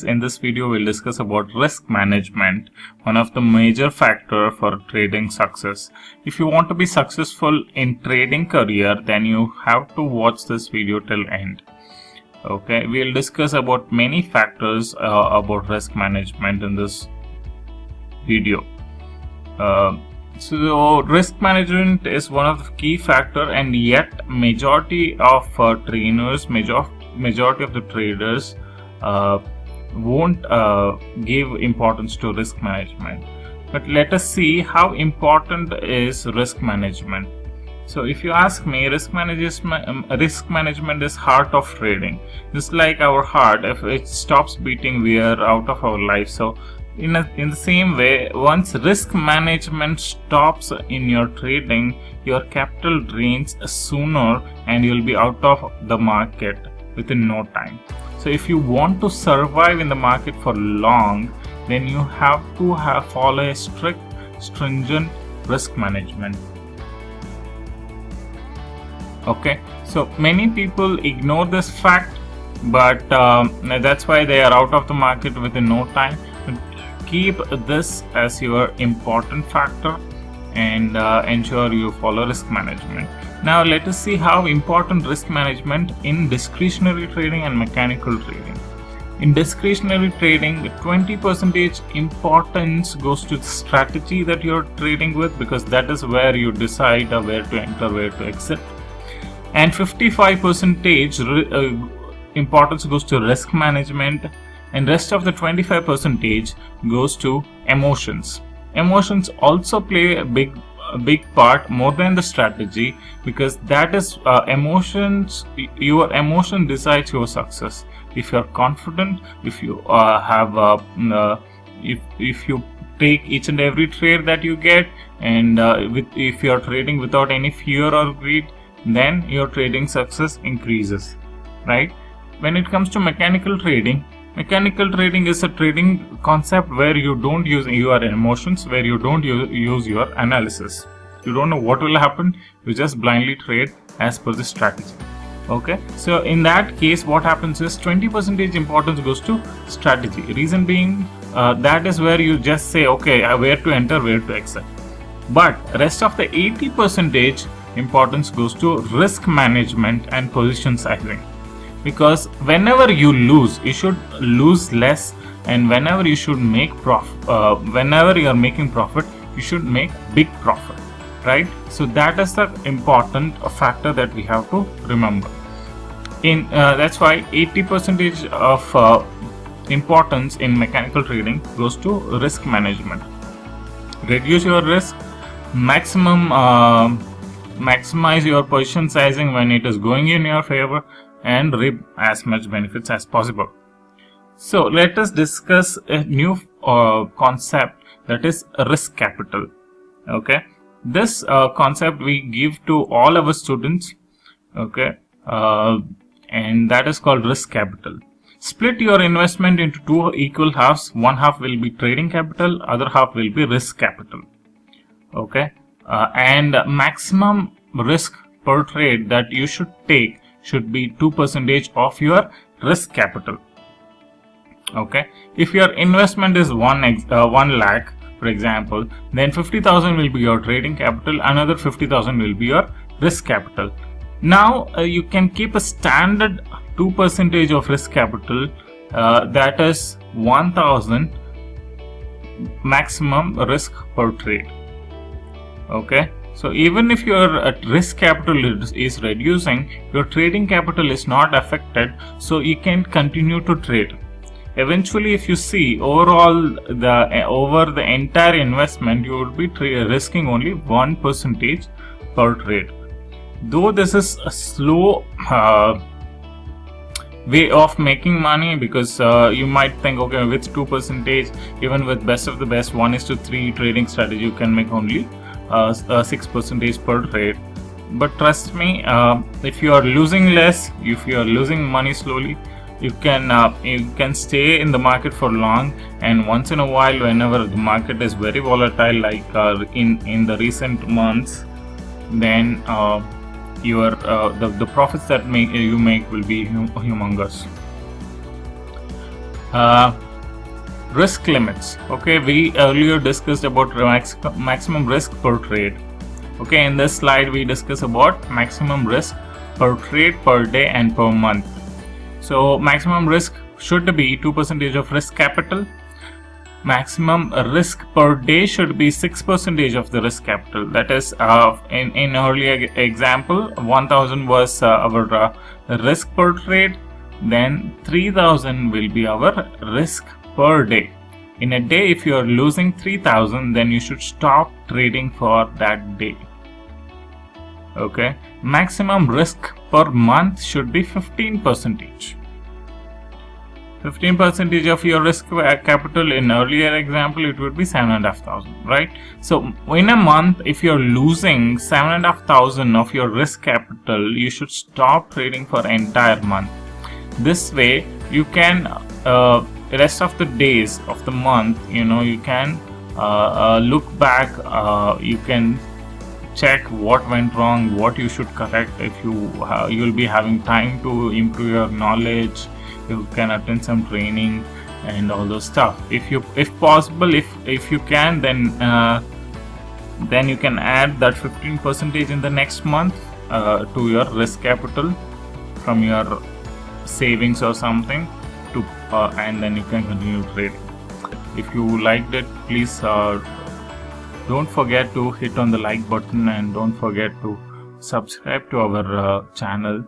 friends, in this video we'll discuss about risk management, one of the major factor for trading success. If you want to be successful in trading career, then you have to watch this video till end. Okay, we'll discuss about many factors about risk management in this video. So risk management is one of the key factor, and yet majority of trainers, majority of the traders won't give importance to risk management. But let us see how important is risk management. So if you ask me, risk management is heart of trading. Just like our heart, if it stops beating, we are out of our life. So in the same way, once risk management stops in your trading, your capital drains sooner and you'll be out of the market within no time. So if you want to survive in the market for long, then you have to follow a strict, stringent risk management. Okay, so many people ignore this fact, but that's why they are out of the market within no time. Keep this as your important factor and ensure you follow risk management. Now let us see how important risk management in discretionary trading and mechanical trading. In discretionary trading, 20% importance goes to the strategy that you're trading with, because that is where you decide where to enter, where to exit. And 55% importance goes to risk management, and rest of the 25% goes to emotions. Emotions also play a big part, more than the strategy, because that is emotions. Your emotion decides your success. If you are confident, if you if you take each and every trade that you get, and if you are trading without any fear or greed, then your trading success increases, right? When it comes to mechanical trading is a trading concept where you don't use your emotions, where you don't use your analysis. You don't know what will happen, you just blindly trade as per the strategy. Okay, so in that case, what happens is 20% importance goes to strategy. Reason being, that is where you just say, okay, where to enter, where to exit. But rest of the 80% importance goes to risk management and position sizing. Because whenever you lose, you should lose less, and whenever you should make profit, whenever you are making profit, you should make big profit, right? So that is the important factor that we have to remember. That's why 80% of importance in mechanical trading goes to risk management. Reduce your risk, maximize your position sizing when it is going in your favor, and reap as much benefits as possible. So let us discuss a new concept, that is risk capital. Okay, this concept we give to all our students. Okay, and that is called risk capital. Split your investment into two equal halves. One half will be trading capital, other half will be risk capital. Okay, and maximum risk per trade that you should take should be 2% of your risk capital. Okay, if your investment is 1 lakh, for example, then 50,000 will be your trading capital, another 50,000 will be your risk capital. Now you can keep a standard 2% of risk capital, that is 1,000 maximum risk per trade. Okay, so even if your risk capital is reducing, your trading capital is not affected, so you can continue to trade. Eventually, if you see overall over the entire investment, you would be risking only 1% per trade. Though this is a slow way of making money, because you might think, okay, with 2%, even with best of the best 1:3 trading strategy, you can make only 6% per trade. But trust me, if you are losing less, if you are losing money slowly, you can stay in the market for long, and once in a while, whenever the market is very volatile, like in the recent months, then your the profits that you make will be humongous. Risk limits. Okay, we earlier discussed about maximum risk per trade. Okay, in this slide we discuss about maximum risk per trade, per day and per month. So maximum risk should be 2% of risk capital. Maximum risk per day should be 6% of the risk capital. That is, in earlier example, 1000 was our risk per trade. Then 3000 will be our risk per day. In a day, if you are losing 3000, then you should stop trading for that day. Okay, maximum risk per month should be 15%. 15% of your risk capital. In earlier example, it would be 7,500, right? So in a month, if you're losing 7,500 of your risk capital, you should stop trading for entire month. This way you can rest of the days of the month, you can look back, you can check what went wrong, what you should correct. If you'll be having time to improve your knowledge, you can attend some training and all those stuff. If possible, if you can, then you can add that 15% in the next month to your risk capital from your savings or something, and then you can continue trading. If you liked it, please don't forget to hit on the like button, and don't forget to subscribe to our channel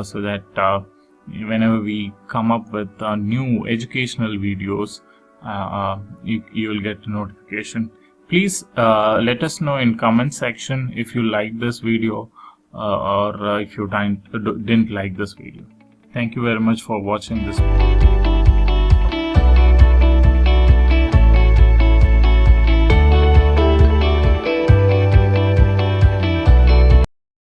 so that whenever we come up with new educational videos, you will get a notification. Please let us know in comment section if you like this video or if you didn't like this video. Thank you very much for watching this video.